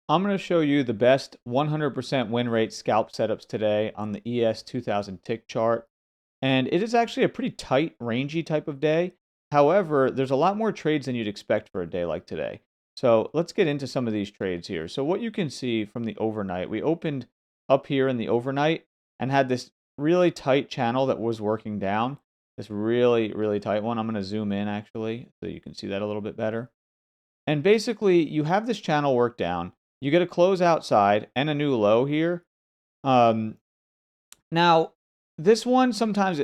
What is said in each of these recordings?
I'm going to show you the best 100% win rate scalp setups today on the ES 2000 tick chart. And it is actually a pretty tight, rangy type of day. However, there's a lot more trades than you'd expect for a day like today. So let's get into some of these trades here. So what you can see from the overnight, we opened up here in the overnight and had this really tight channel that was working down. This really, really tight one. I'm going to zoom in actually so you can see that a little bit better. And basically, you have this channel work down. You get a close outside and a new low here. Um, Now, this one sometimes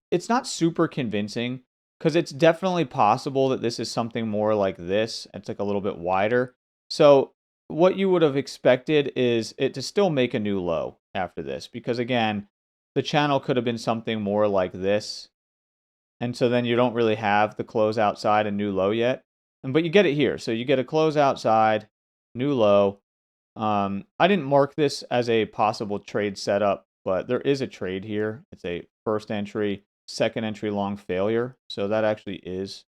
it's not super convincing because it's definitely possible that this is something more like this. It's like a little bit wider. So what you would have expected is it to still make a new low after this because again, the channel could have been something more like this. And so then you don't really have the close outside and new low yet. But you get it here. So you get a close outside, new low. I didn't mark this as a possible trade setup, but there is a trade here. It's a first entry, second entry long failure. So that actually is.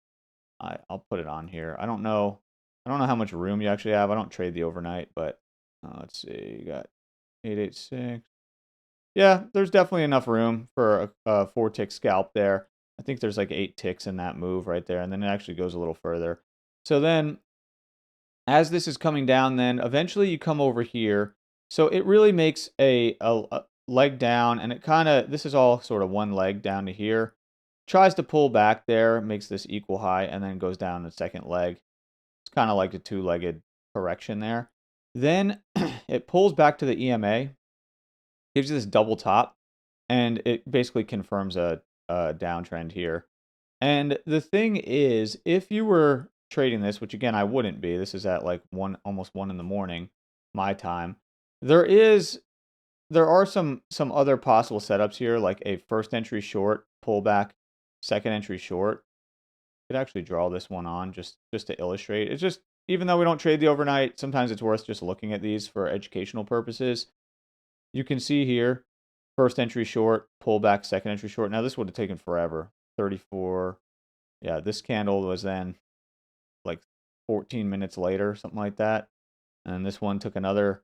I'll put it on here. I don't know. I don't know how much room you actually have. I don't trade the overnight, but let's see. You got 886. Yeah, there's definitely enough room for a 4 tick scalp there. I think there's like 8 ticks in that move right there, and then it actually goes a little further. So then as this is coming down, then eventually you come over here. So it really makes a leg down, and it kind of, this is all sort of one leg down to here. Tries to pull back there, makes this equal high, and then goes down the second leg. It's kind of like a two-legged correction there. Then it pulls back to the EMA, gives you this double top, and it basically confirms a downtrend here. And the thing is, if you were trading this, which again I wouldn't be, this is at like almost 1 in the morning, my time. There are some other possible setups here, like a first entry short pullback, second entry short. Could actually draw this one on just to illustrate. It's just, even though we don't trade the overnight, sometimes it's worth just looking at these for educational purposes. You can see here, first entry short, pullback, second entry short. Now this would have taken forever. 34. Yeah, this candle was then like 14 minutes later, something like that. And this one took another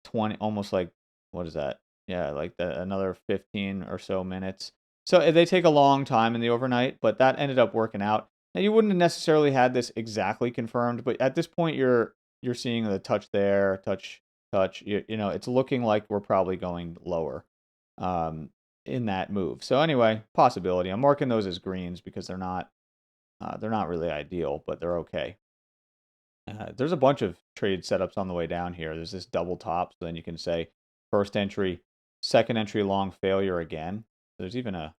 20, almost like, what is that? Yeah, like another 15 or so minutes. So they take a long time in the overnight, but that ended up working out. Now you wouldn't have necessarily had this exactly confirmed, but at this point you're seeing the touch there, touch. You know, it's looking like we're probably going lower in that move. So anyway, possibility. I'm marking those as greens because they're not really ideal, but they're okay. There's a bunch of trade setups on the way down here. There's this double top, so then you can say first entry, second entry long failure again. There's even a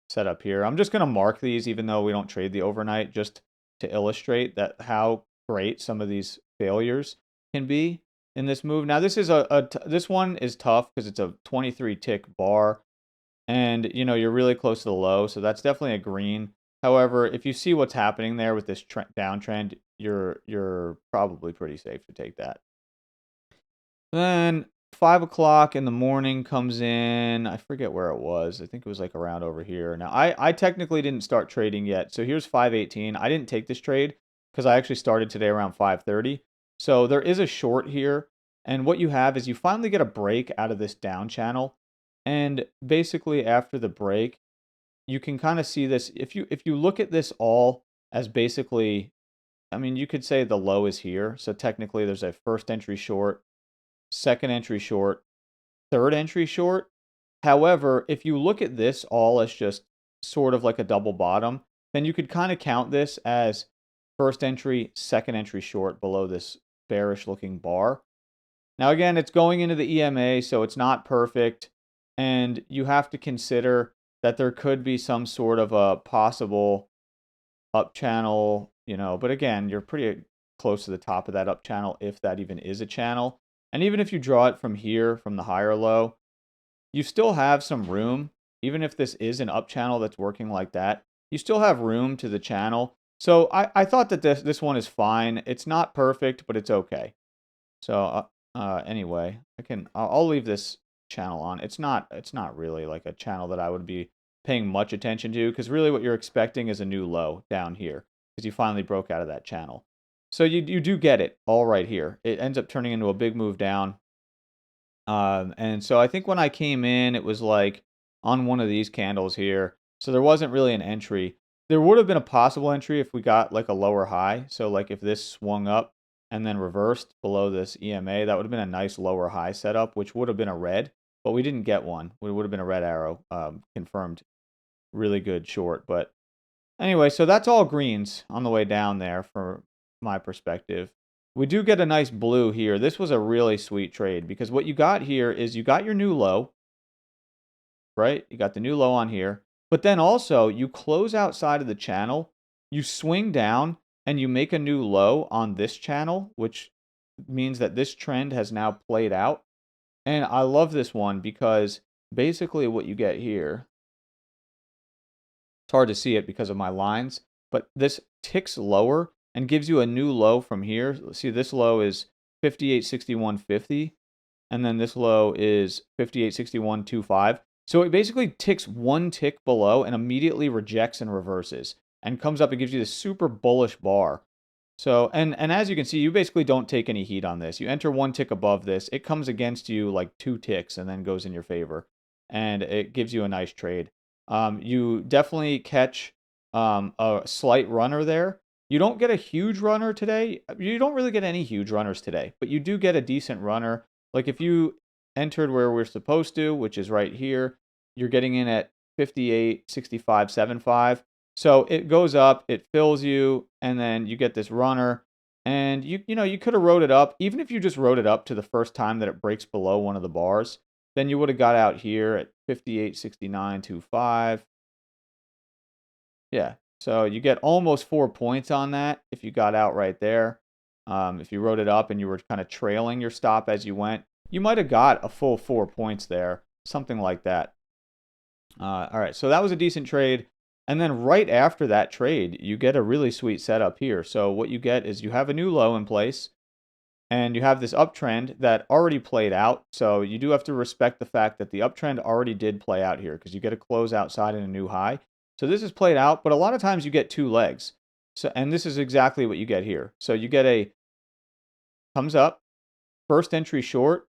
setup here. I'm just going to mark these even though we don't trade the overnight, just to illustrate that how great some of these failures can be in this move. Now this is this one is tough because it's a 23 tick bar, and you know you're really close to the low, so that's definitely a green. However, if you see what's happening there with this downtrend, you're probably pretty safe to take that. Then 5 o'clock in the morning comes in. I forget where it was. I think it was like around over here. Now I technically didn't start trading yet, so here's 5:18. I didn't take this trade because I actually started today around 5:30. So there is a short here, and what you have is you finally get a break out of this down channel, and basically after the break, you can kind of see this. If you look at this all as basically, I mean, you could say the low is here. So technically there's a first entry short, second entry short, third entry short. However, if you look at this all as just sort of like a double bottom, then you could kind of count this as first entry, second entry short below this bearish looking bar. Now, again, it's going into the EMA, so it's not perfect. And you have to consider that there could be some sort of a possible up channel, you know, but again, you're pretty close to the top of that up channel if that even is a channel. And even if you draw it from here, from the higher low, you still have some room. Even if this is an up channel that's working like that, you still have room to the channel. So I thought that this one is fine. It's not perfect, but it's okay. So anyway, I'll leave this channel on. It's not really like a channel that I would be paying much attention to because really what you're expecting is a new low down here because you finally broke out of that channel. So you do get it all right here. It ends up turning into a big move down. And so I think when I came in, it was like on one of these candles here. So there wasn't really an entry. There would have been a possible entry if we got like a lower high. So like if this swung up and then reversed below this EMA, that would have been a nice lower high setup, which would have been a red, but we didn't get one. It would have been a red arrow, confirmed really good short. But anyway, so that's all greens on the way down there from my perspective. We do get a nice blue here. This was a really sweet trade because what you got here is you got your new low, right? You got the new low on here. But then also you close outside of the channel, you swing down and you make a new low on this channel, which means that this trend has now played out. And I love this one because basically what you get here, it's hard to see it because of my lines, but this ticks lower and gives you a new low from here. See, this low is 58.6150, and then this low is 58.6125. So it basically ticks one tick below and immediately rejects and reverses and comes up and gives you this super bullish bar. So, and as you can see, you basically don't take any heat on this. You enter one tick above this, it comes against you like two ticks and then goes in your favor. And it gives you a nice trade. You definitely catch a slight runner there. You don't get a huge runner today. You don't really get any huge runners today, but you do get a decent runner. Like if you entered where we're supposed to, which is right here, you're getting in at 58.6575. So it goes up, it fills you, and then you get this runner. And you could have wrote it up, even if you just wrote it up to the first time that it breaks below one of the bars, then you would have got out here at 58.6925. Yeah. So you get almost 4 points on that if you got out right there. If you wrote it up and you were kind of trailing your stop as you went, you might have got a full 4 points there, something like that. All right, so that was a decent trade. And then right after that trade, you get a really sweet setup here. So what you get is you have a new low in place, and you have this uptrend that already played out. So you do have to respect the fact that the uptrend already did play out here because you get a close outside in a new high. So this is played out, but a lot of times you get two legs. So, and this is exactly what you get here. So you get a comes up, first entry short,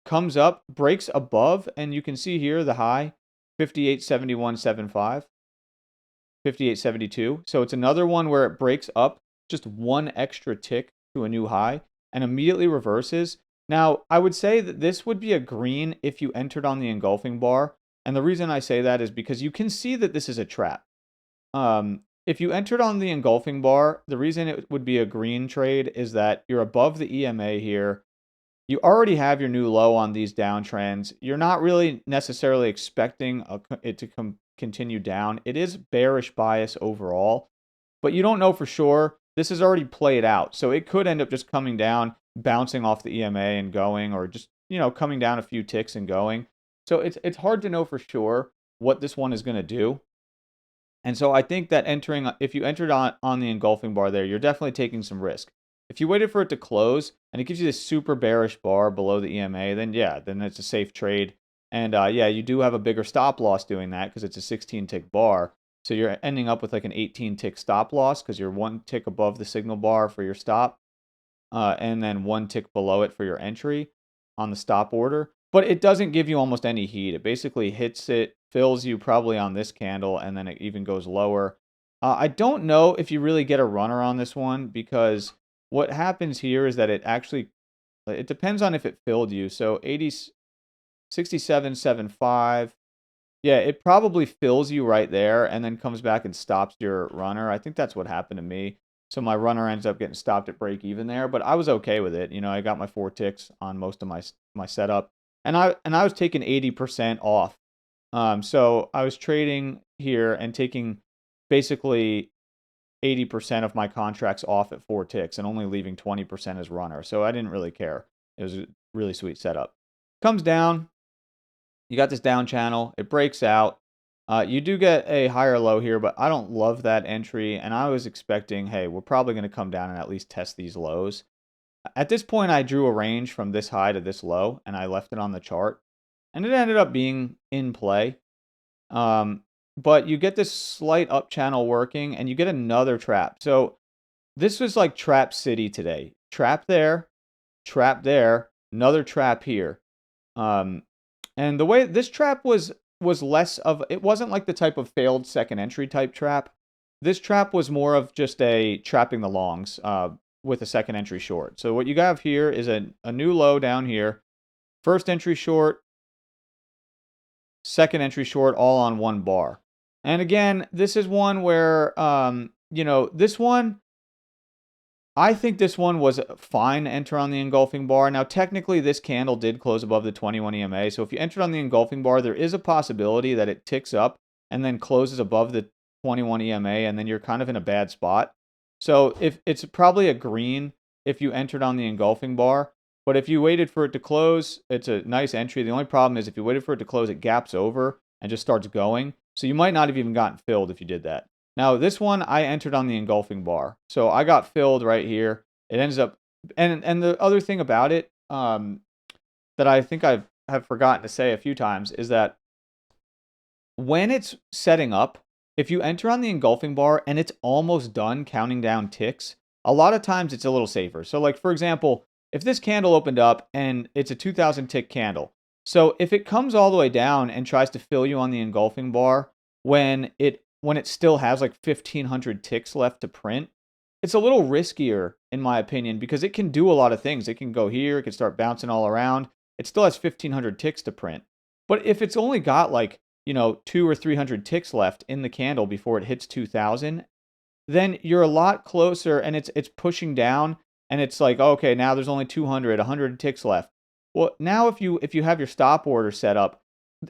comes up, breaks above, and you can see here the high, 58.7175, 58.72. So it's another one where it breaks up just one extra tick to a new high and immediately reverses. Now, I would say that this would be a green if you entered on the engulfing bar. And the reason I say that is because you can see that this is a trap. If you entered on the engulfing bar, the reason it would be a green trade is that you're above the EMA here. You already have your new low on these downtrends. You're not really necessarily expecting it to continue down. It is bearish bias overall, but you don't know for sure. This has already played out, so it could end up just coming down, bouncing off the EMA and going, or just coming down a few ticks and going. So it's hard to know for sure what this one is going to do. And so I think that if you entered on the engulfing bar there, you're definitely taking some risk. If you waited for it to close and it gives you this super bearish bar below the EMA, then yeah, then it's a safe trade. And yeah, you do have a bigger stop loss doing that because it's a 16 tick bar. So you're ending up with like an 18 tick stop loss because you're one tick above the signal bar for your stop, and then one tick below it for your entry on the stop order. But it doesn't give you almost any heat. It basically hits it, fills you probably on this candle, and then it even goes lower. I don't know if you really get a runner on this one because what happens here is that it depends on if it filled you. So 67.75. Yeah, it probably fills you right there and then comes back and stops your runner. I think that's what happened to me. So my runner ends up getting stopped at break even there, but I was okay with it. I got my 4 ticks on most of my setup, and I was taking 80% off. So I was trading here and taking basically 80% of my contracts off at 4 ticks and only leaving 20% as runner. So I didn't really care. It was a really sweet setup. Comes down. You got this down channel. It breaks out. You do get a higher low here, but I don't love that entry. And I was expecting, hey, we're probably going to come down and at least test these lows. At this point, I drew a range from this high to this low, and I left it on the chart. And it ended up being in play. But you get this slight up channel working, and you get another trap. So This was like Trap City today. Trap there, another trap here. Um, and the way this trap was less of, it wasn't like the type of failed second entry type trap. This trap was more of just a trapping the longs with a second entry short. So what you have here is a new low down here. First entry short, second entry short, all on one bar. And again, this is one where, this one, I think this one was fine to enter on the engulfing bar. Now, technically, this candle did close above the 21 EMA. So if you entered on the engulfing bar, there is a possibility that it ticks up and then closes above the 21 EMA, and then you're kind of in a bad spot. So if it's probably a green if you entered on the engulfing bar. But if you waited for it to close, it's a nice entry. The only problem is if you waited for it to close, it gaps over and just starts going. So you might not have even gotten filled if you did that. Now, this one I entered on the engulfing bar. So I got filled right here. It ends up, and the other thing about it that I think have forgotten to say a few times is that when it's setting up, if you enter on the engulfing bar and it's almost done counting down ticks, a lot of times it's a little safer. So like, for example, if this candle opened up and it's a 2000 tick candle, so if it comes all the way down and tries to fill you on the engulfing bar when it still has like 1500 ticks left to print, it's a little riskier in my opinion because it can do a lot of things. It can go here, it can start bouncing all around. It still has 1500 ticks to print. But if it's only got like, 2 or 300 ticks left in the candle before it hits 2000, then you're a lot closer and it's pushing down and it's like, okay, now there's only 200, 100 ticks left. Well, now if you have your stop order set up,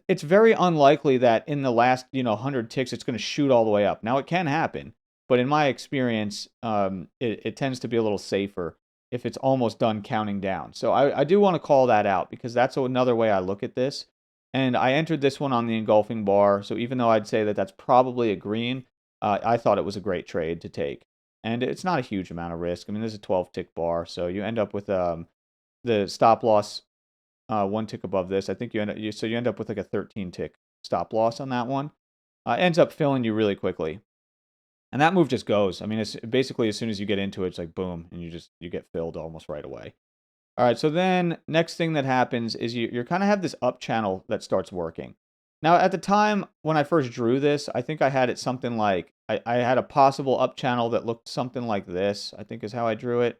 it's very unlikely that in the last, 100 ticks it's going to shoot all the way up. Now it can happen, but in my experience, it tends to be a little safer if it's almost done counting down. So I do want to call that out because that's another way I look at this. And I entered this one on the engulfing bar. So even though I'd say that that's probably a green, I thought it was a great trade to take. And it's not a huge amount of risk. I mean, there's a 12 tick bar. So you end up with the stop loss one tick above this. I think you end up with like a 13 tick stop loss on that one. It ends up filling you really quickly. And that move just goes. I mean, it's basically as soon as you get into it, it's like boom, and you get filled almost right away. All right, so then next thing that happens is you kind of have this up channel that starts working. Now, at the time when I first drew this, I think I had it something like, I had a possible up channel that looked something like this, I think is how I drew it.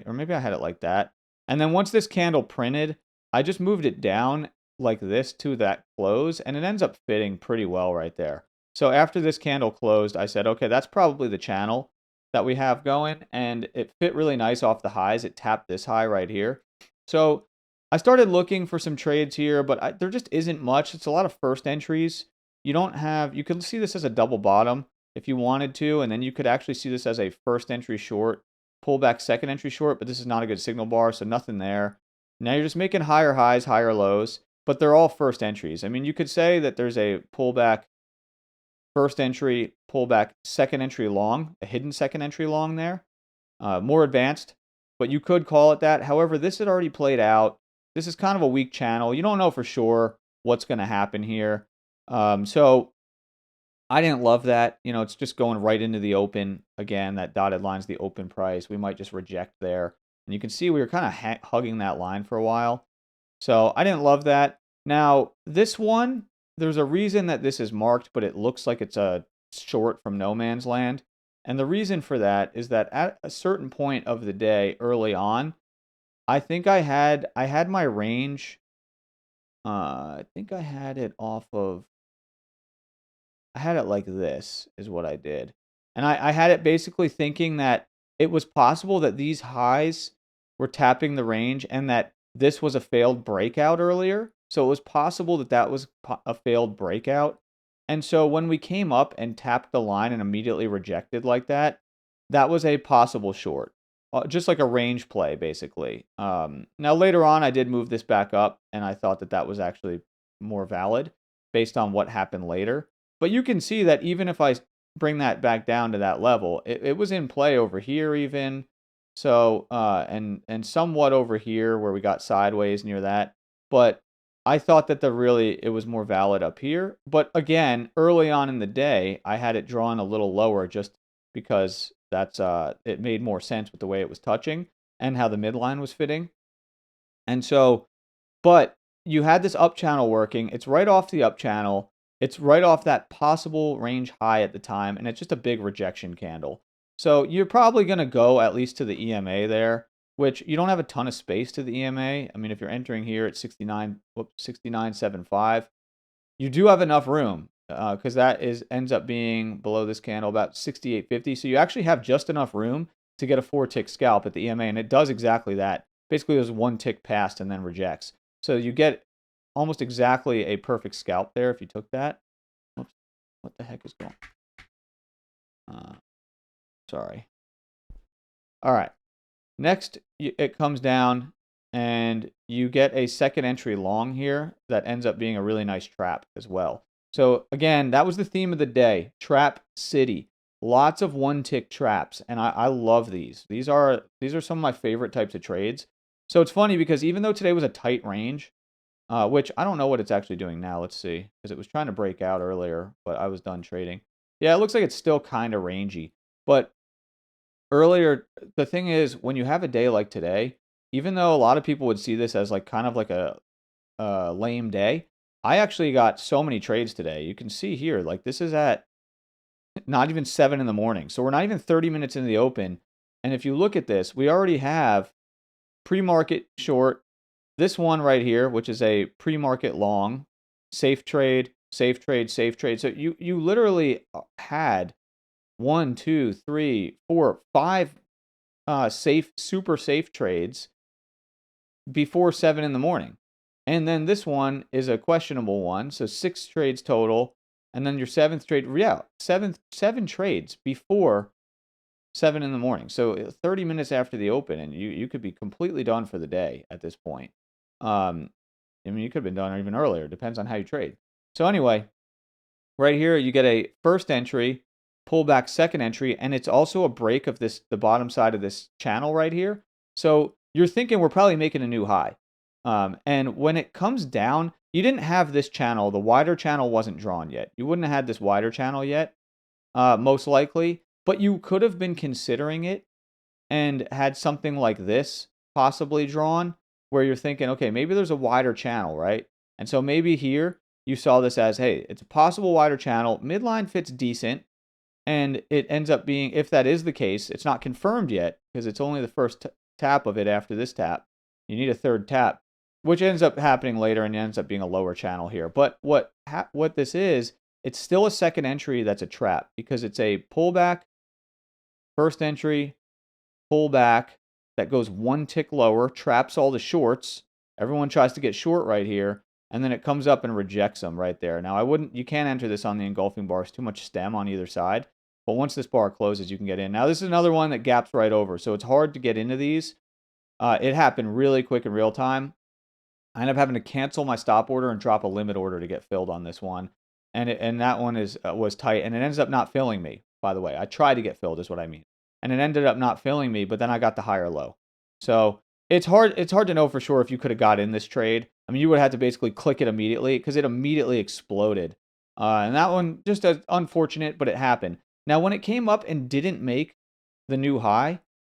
Or maybe I had it like that. And then once this candle printed, I just moved it down like this to that close, and it ends up fitting pretty well right there. So after this candle closed, I said, okay, that's probably the channel that we have going, and it fit really nice off the highs. It tapped this high right here. So I started looking for some trades here, but there just isn't much. It's a lot of first entries. You can see this as a double bottom if you wanted to, and then you could actually see this as a first entry short, pullback second entry short, but this is not a good signal bar, so nothing there. Now you're just making higher highs, higher lows, but they're all first entries. I mean, you could say that there's a pullback first entry, pullback, second entry long, a hidden second entry long there, more advanced, but you could call it that. However, this had already played out. This is kind of a weak channel. You don't know for sure what's going to happen here. So I didn't love that. It's just going right into the open. Again, that dotted line's the open price. We might just reject there. And you can see we were kind of hugging that line for a while. So I didn't love that. Now, this one, there's a reason that this is marked, but it looks like it's a short from no man's land. And the reason for that is that at a certain point of the day early on, I think I had my range. I think I had it I had it like this is what I did. And I had it basically thinking that it was possible that these highs were tapping the range and that this was a failed breakout earlier. So it was possible that that was a failed breakout. And so when we came up and tapped the line and immediately rejected like that, that was a possible short. Just like a range play, basically. Now, later on, I did move this back up, and I thought that that was actually more valid based on what happened later. But you can see that even if I bring that back down to that level, it was in play over here even. So, and somewhat over here where we got sideways near that. But I thought that it was more valid up here. But again, early on in the day, I had it drawn a little lower just because that's it made more sense with the way it was touching and how the midline was fitting. And so, but you had this up channel working. It's right off the up channel. It's right off that possible range high at the time, and it's just a big rejection candle. So you're probably going to go at least to the EMA there, which you don't have a ton of space to the EMA. I mean, if you're entering here at 69.75, you do have enough room because that ends up being below this candle about 68.50. So you actually have just enough room to get a 4-tick scalp at the EMA, and it does exactly that. Basically, there's 1 tick past and then rejects. So you get almost exactly a perfect scalp there if you took that. Oops, what the heck is going on? Sorry. All right. Next, it comes down and you get a second entry long here that ends up being a really nice trap as well. So again, that was the theme of the day, Trap City. Lots of 1-tick traps, and I love these. These are some of my favorite types of trades. So it's funny because even though today was a tight range, which I don't know what it's actually doing now. Let's see, because it was trying to break out earlier, but I was done trading. Yeah, it looks like it's still kind of rangy. But earlier, the thing is, when you have a day like today, even though a lot of people would see this as like kind of like a lame day, I actually got so many trades today. You can see here, like this is at not even 7 in the morning. So we're not even 30 minutes into the open. And if you look at this, we already have pre-market short, this one right here, which is a pre-market long, safe trade, safe trade, safe trade. So you literally had 1, 2, 3, 4, 5 safe, super safe trades before 7 in the morning. And then this one is a questionable one. So 6 trades total. And then your 7th trade, yeah, 7 trades before 7 in the morning. So 30 minutes after the open, and you could be completely done for the day at this point. I mean, you could have been done even earlier. Depends on how you trade. So anyway, right here, you get a first entry, pullback second entry, and it's also a break of the bottom side of this channel right here. So you're thinking we're probably making a new high. And when it comes down, you didn't have this channel. The wider channel wasn't drawn yet. You wouldn't have had this wider channel yet, most likely. But you could have been considering it and had something like this possibly drawn where you're thinking, okay, maybe there's a wider channel, right? And so maybe here you saw this as, hey, it's a possible wider channel. Midline fits decent. And it ends up being, if that is the case, it's not confirmed yet because it's only the first tap of it after this tap. You need a third tap, which ends up happening later and ends up being a lower channel here. But what this is, it's still a second entry that's a trap because it's a pullback, first entry, pullback that goes 1 tick lower, traps all the shorts. Everyone tries to get short right here, and then it comes up and rejects them right there. Now, you can't enter this on the engulfing bar. It's too much stem on either side. But once this bar closes, you can get in. Now, this is another one that gaps right over, so it's hard to get into these. It happened really quick in real time. I ended up having to cancel my stop order and drop a limit order to get filled on this one. And that one was tight, and it ends up not filling me, by the way. I tried to get filled is what I mean. And it ended up not filling me, but then I got the higher low. So it's hard to know for sure if you could have got in this trade. I mean, you would have had to basically click it immediately because it immediately exploded. And that one just unfortunate, but it happened. Now, when it came up and didn't make the new high,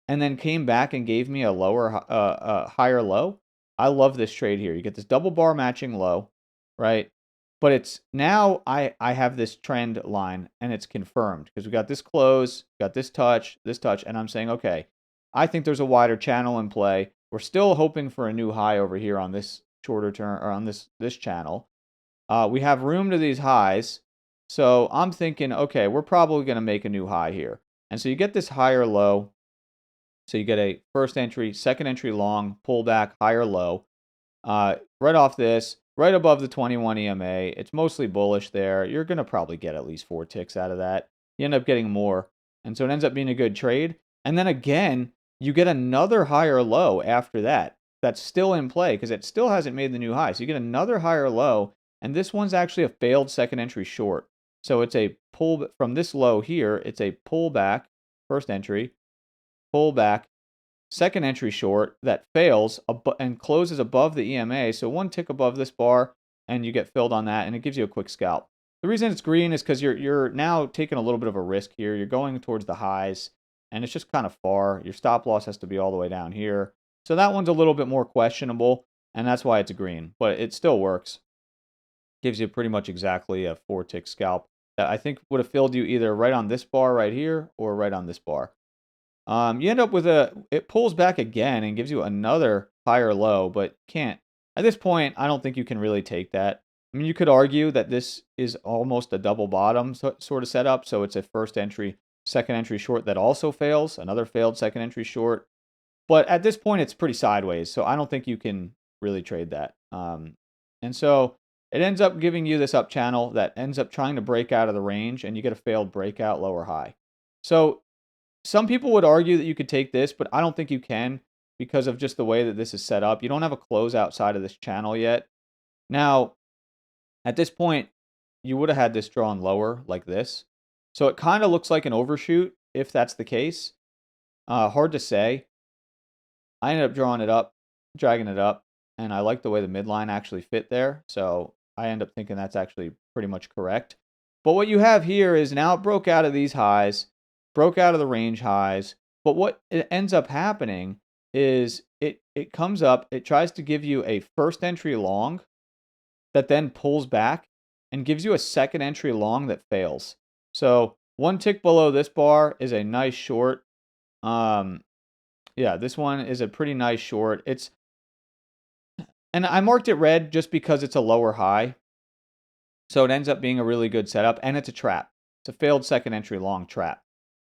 and then came back and gave me a higher low, I love this trade here. You get this double bar matching low, right? But it's now I have this trend line and it's confirmed because we got this close, got this touch, and I'm saying, okay, I think there's a wider channel in play. We're still hoping for a new high over here on this shorter term or on this channel. We have room to these highs. So I'm thinking, okay, we're probably going to make a new high here. And so you get this higher low. So you get a first entry, second entry long, pullback, higher low. Right off this, right above the 21 EMA. It's mostly bullish there. You're going to probably get at least 4 ticks out of that. You end up getting more. And so it ends up being a good trade. And then again, you get another higher low after that. That's still in play because it still hasn't made the new high. So you get another higher low. And this one's actually a failed second entry short. So it's a pull from this low here. It's a pullback, first entry, pullback, second entry short that fails and closes above the EMA. So 1 tick above this bar, and you get filled on that, and it gives you a quick scalp. The reason it's green is because you're now taking a little bit of a risk here. You're going towards the highs, and it's just kind of far. Your stop loss has to be all the way down here. So that one's a little bit more questionable, and that's why it's green. But it still works. Gives you pretty much exactly a 4-tick scalp that I think would have filled you either right on this bar right here or right on this bar. You end up with it pulls back again and gives you another higher low, but can't. At this point, I don't think you can really take that. I mean, you could argue that this is almost a double bottom sort of setup. So it's a first entry, second entry short that also fails, another failed second entry short. But at this point, it's pretty sideways. So I don't think you can really trade that. And so it ends up giving you this up channel that ends up trying to break out of the range, and you get a failed breakout lower high. So some people would argue that you could take this, but I don't think you can because of just the way that this is set up. You don't have a close outside of this channel yet. Now, at this point, you would have had this drawn lower like this. So it kind of looks like an overshoot if that's the case. Hard to say. I ended up drawing it up, dragging it up, and I like the way the midline actually fit there. So I end up thinking that's actually pretty much correct. But what you have here is now it broke out of these highs, broke out of the range highs. But what it ends up happening is it comes up, it tries to give you a first entry long that then pulls back and gives you a second entry long that fails. So one tick below this bar is a nice short. Yeah, this one is a pretty nice short. And I marked it red just because it's a lower high. So it ends up being a really good setup, and it's a trap. It's a failed second entry long trap.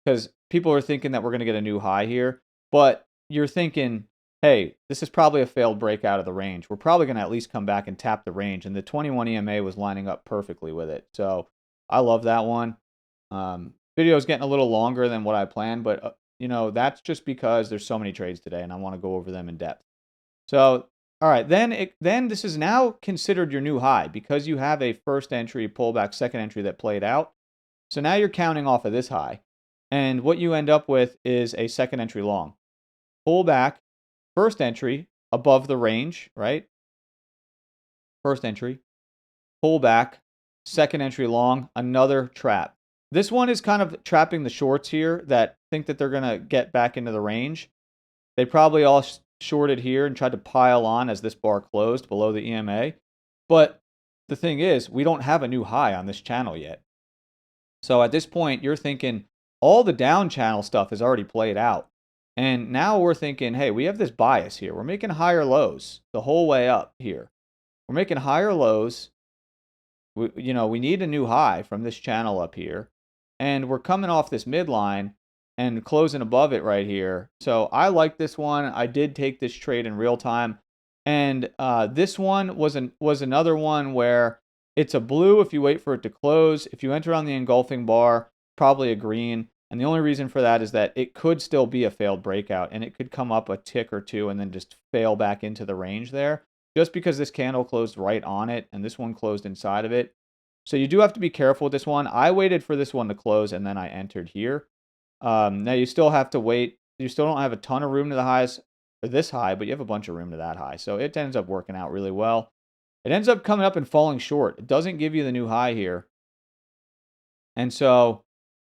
Because people are thinking that we're going to get a new high here, but you're thinking, hey, this is probably a failed breakout of the range. We're probably going to at least come back and tap the range, and the 21 EMA was lining up perfectly with it. So I love that one. Video is getting a little longer than what I planned, but that's just because there's so many trades today, and I want to go over them in depth. So, all right, then this is now considered your new high because you have a first entry pullback, second entry that played out. So now you're counting off of this high. And what you end up with is a second entry long. Pull back, first entry above the range, right? First entry, pull back, second entry long, another trap. This one is kind of trapping the shorts here that think that they're going to get back into the range. They probably all shorted here and tried to pile on as this bar closed below the EMA. But the thing is, we don't have a new high on this channel yet. So at this point, you're thinking all the down channel stuff is already played out. And now we're thinking, hey, we have this bias here. We're making higher lows the whole way up here. We're making higher lows. We need a new high from this channel up here. And we're coming off this midline and closing above it right here. So I like this one. I did take this trade in real time. And this one was another one where it's a blue if you wait for it to close. If you enter on the engulfing bar, probably a green. And the only reason for that is that it could still be a failed breakout, and it could come up a tick or two and then just fail back into the range there, just because this candle closed right on it and this one closed inside of it. So you do have to be careful with this one. I waited for this one to close and then I entered here. Now you still have to wait. You still don't have a ton of room to the highs or this high, but you have a bunch of room to that high. So it ends up working out really well. It ends up coming up and falling short. It doesn't give you the new high here. And so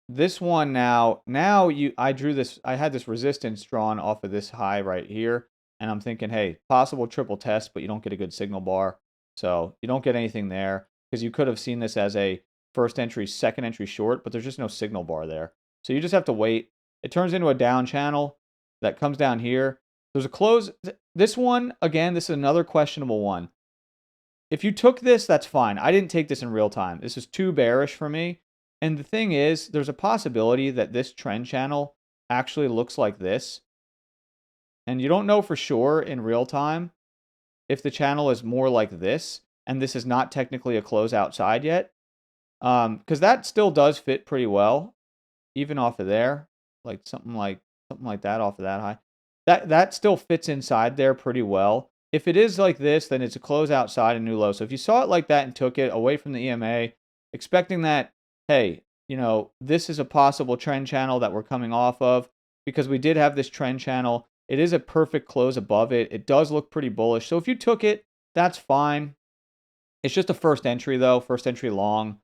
this one I drew this, I had this resistance drawn off of this high right here. And I'm thinking, hey, possible triple test, but you don't get a good signal bar. So you don't get anything there because you could have seen this as a first entry, second entry short, but there's just no signal bar there. So you just have to wait. It turns into a down channel that comes down here. There's a close. This one, again, this is another questionable one. If you took this, that's fine. I didn't take this in real time. This is too bearish for me. And the thing is, there's a possibility that this trend channel actually looks like this. And you don't know for sure in real time if the channel is more like this, and this is not technically a close outside yet. Because that still does fit pretty well, even off of there, like something like that off of that high. That still fits inside there pretty well. If it is like this, then it's a close outside and new low. So if you saw it like that and took it away from the EMA, expecting that, hey, this is a possible trend channel that we're coming off of, because we did have this trend channel. It is a perfect close above it. It does look pretty bullish. So if you took it, that's fine. It's just a first entry though, first entry long.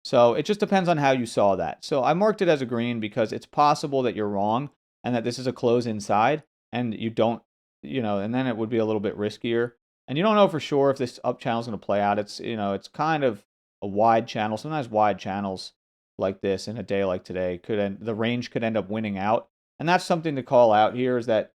So it just depends on how you saw that. So I marked it as a green because it's possible that you're wrong and that this is a close inside and you don't, and then it would be a little bit riskier. And you don't know for sure if this up channel is going to play out. It's kind of a wide channel. Sometimes wide channels like this in a day like today the range could end up winning out. And that's something to call out here is that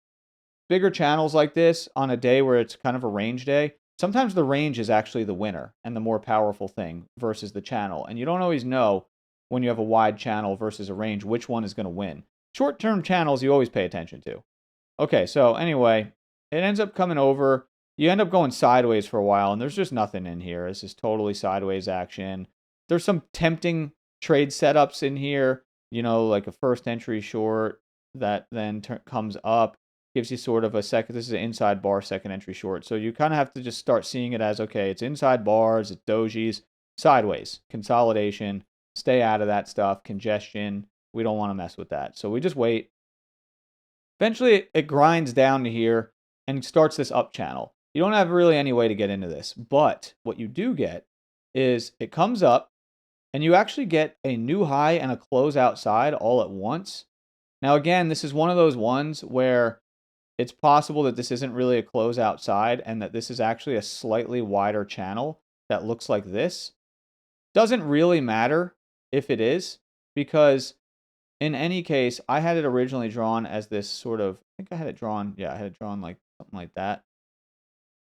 bigger channels like this on a day where it's kind of a range day, sometimes the range is actually the winner and the more powerful thing versus the channel. And you don't always know when you have a wide channel versus a range which one is going to win. Short-term channels you always pay attention to. Okay, so anyway, it ends up coming over. You end up going sideways for a while, and there's just nothing in here. This is totally sideways action. There's some tempting trade setups in here, like a first entry short that then comes up, gives you sort of a second. This is an inside bar second entry short. So you kind of have to just start seeing it as, okay, it's inside bars, it's dojis, sideways, consolidation, stay out of that stuff, congestion. We don't want to mess with that. So we just wait. Eventually, it grinds down to here and starts this up channel. You don't have really any way to get into this, but what you do get is it comes up and you actually get a new high and a close outside all at once. Now, again, this is one of those ones where it's possible that this isn't really a close outside and that this is actually a slightly wider channel that looks like this. Doesn't really matter if it is, because in any case, I had it originally drawn as this sort of, I think I had it drawn, yeah, I had it drawn like something like that.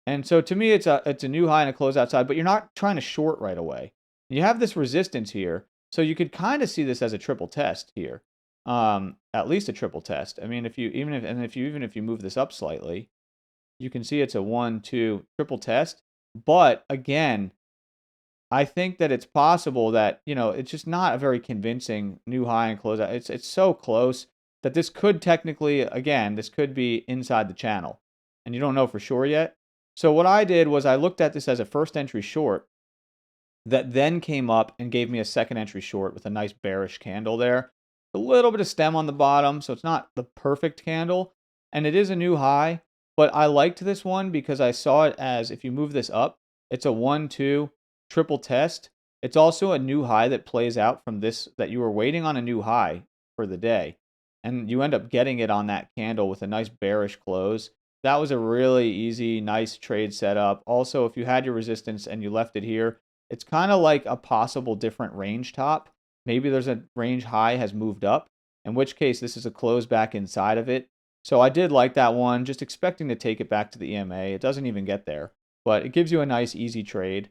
And so to me, it's a new high and a close outside, but you're not trying to short right away. You have this resistance here, so you could kind of see this as a triple test here, at least a triple test. I mean, if you move this up slightly, you can see it's a 1-2 triple test. But again, I think that it's possible that, it's just not a very convincing new high and close out. It's so close that this could technically, again, this could be inside the channel, and you don't know for sure yet. So what I did was I looked at this as a first entry short that then came up and gave me a second entry short with a nice bearish candle there. A little bit of stem on the bottom, so it's not the perfect candle, and it is a new high, but I liked this one because I saw it as, if you move this up, it's a 1-2 triple test. It's also a new high that plays out from this, that you were waiting on a new high for the day, and you end up getting it on that candle with a nice bearish close. That was a really easy, nice trade setup. Also, if you had your resistance and you left it here, it's kind of like a possible different range top. Maybe there's a range high has moved up, in which case this is a close back inside of it. So I did like that one, just expecting to take it back to the EMA. It doesn't even get there, but it gives you a nice, easy trade.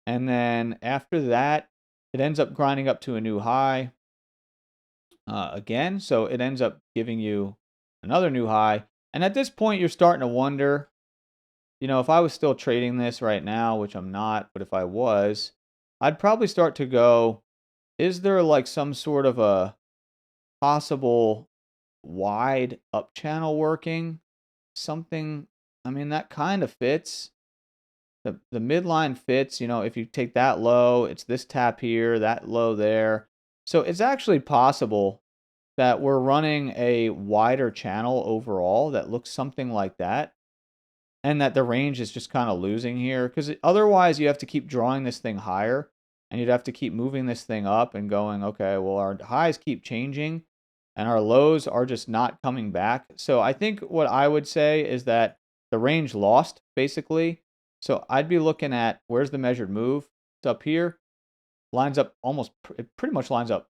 And then after that, it ends up grinding up to a new high again. So it ends up giving you another new high. And at this point, you're starting to wonder, if I was still trading this right now, which I'm not, but if I was, I'd probably start to go, is there like some sort of a possible wide up channel working? Something, I mean, that kind of fits. The midline fits, if you take that low, it's this tap here, that low there. So it's actually possible that we're running a wider channel overall that looks something like that, and that the range is just kind of losing here, because otherwise you have to keep drawing this thing higher, and you'd have to keep moving this thing up and going, okay, well, our highs keep changing and our lows are just not coming back. So I think what I would say is that the range lost, basically. So I'd be looking at, where's the measured move? It's up here, lines up almost, it pretty much lines up.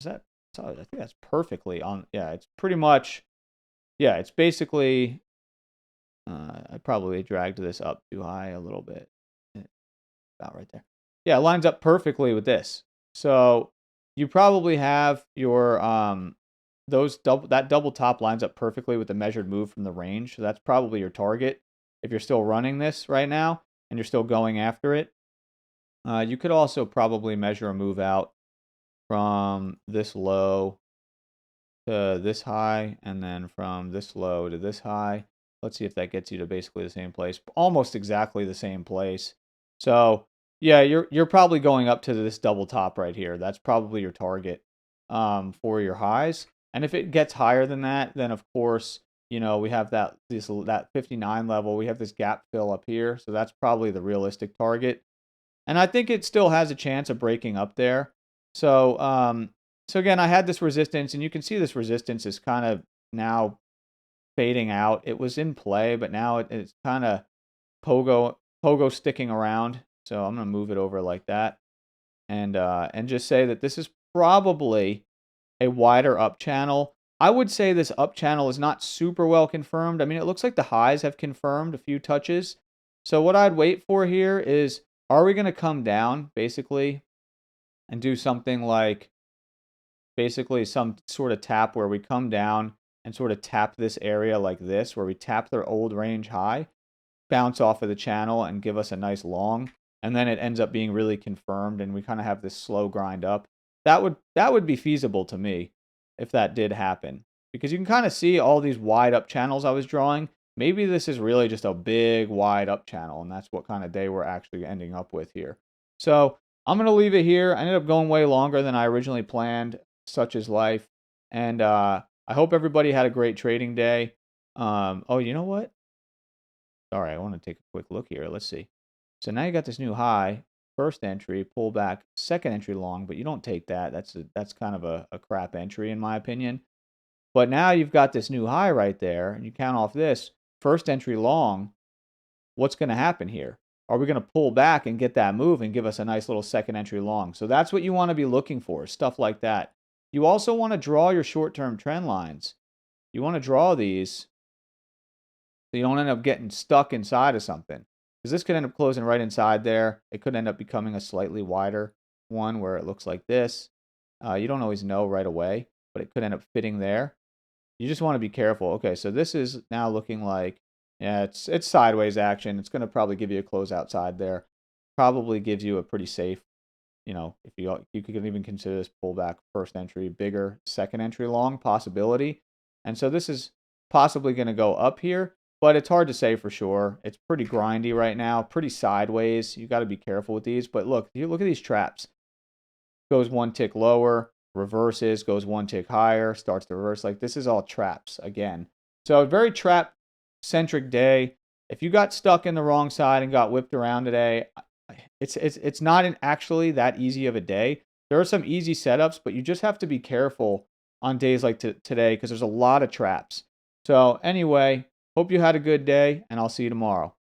Is that, so I think that's perfectly on, yeah, it's pretty much, yeah, it's basically, I probably dragged this up too high a little bit. About right there. Yeah, it lines up perfectly with this. So you probably have your that double top lines up perfectly with the measured move from the range. So that's probably your target if you're still running this right now and you're still going after it. You could also probably measure a move out from this low to this high, and then from this low to this high. Let's see if that gets you to basically the same place, almost exactly the same place. So yeah, you're probably going up to this double top right here. That's probably your target for your highs. And if it gets higher than that, then of course, we have that 59 level. We have this gap fill up here, so that's probably the realistic target. And I think it still has a chance of breaking up there. So, so again, I had this resistance, and you can see this resistance is kind of now fading out. It was in play, but now it's kind of pogo sticking around. So I'm gonna move it over like that, and just say that this is probably a wider up channel. I would say this up channel is not super well confirmed. I mean, it looks like the highs have confirmed a few touches. So what I'd wait for here is, are we going to come down basically and do something like basically some sort of tap where we come down and sort of tap this area like this, where we tap their old range high, bounce off of the channel and give us a nice long, and then it ends up being really confirmed and we kind of have this slow grind up. That would be feasible to me if that did happen. Because you can kind of see all these wide up channels I was drawing. Maybe this is really just a big wide up channel, and that's what kind of day we're actually ending up with here. So I'm going to leave it here. I ended up going way longer than I originally planned. Such is life. And I hope everybody had a great trading day. Oh, you know what? All right, I want to take a quick look here. Let's see. So now you got this new high, first entry, pull back, second entry long, but you don't take that. That's kind of a crap entry in my opinion. But now you've got this new high right there, and you count off this first entry long. What's going to happen here? Are we going to pull back and get that move and give us a nice little second entry long? So that's what you want to be looking for, stuff like that. You also want to draw your short-term trend lines. You want to draw these so you don't end up getting stuck inside of something. Because this could end up closing right inside there. It could end up becoming a slightly wider one where it looks like this. You don't always know right away, but it could end up fitting there. You just want to be careful. Okay, so this is now looking like, yeah, it's sideways action. It's going to probably give you a close outside there. Probably gives you a pretty safe, if you could even consider this pullback first entry, bigger second entry long possibility. And so this is possibly going to go up here, but it's hard to say for sure. It's pretty grindy right now, pretty sideways. You got to be careful with these. But look, you look at these traps. Goes one tick lower, reverses, goes one tick higher, starts to reverse. Like this is all traps again. So a very trap centric day. If you got stuck in the wrong side and got whipped around today, it's not actually that easy of a day. There are some easy setups, but you just have to be careful on days like today because there's a lot of traps. So anyway, hope you had a good day, and I'll see you tomorrow.